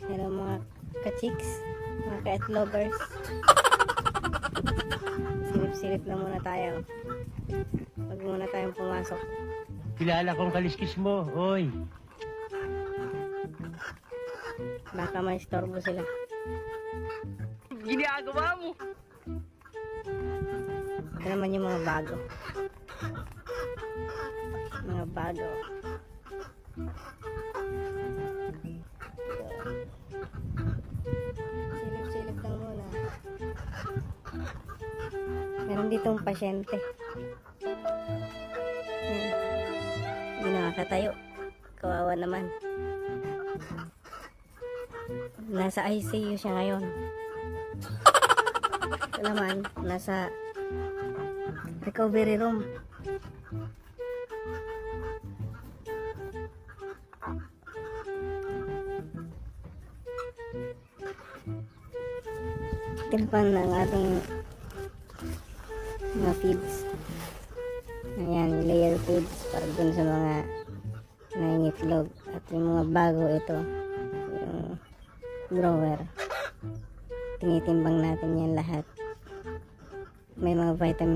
Hello mga ka-chicks, mga ka-etlogers. Silip-silip lang muna tayo. Huwag muna tayong pumasok. Kilala kong kaliskis mo, oy. Baka may istorbo sila. Ginagawa mo. Ito naman yung mga bago. Mga bago. Silip-silip lang muna. Meron ditong pasyente. Yan. Hindi nakakatayo. Kawawa naman. Nasa ICU siya ngayon. Ito naman, nasa recovery room. Tilpan ng ating mga feeds. Ayan, layer feeds para dun sa mga nangingitlog. At yung mga bago ito, yung grower. Tinitimbang natin yan lahat. May mga vitamin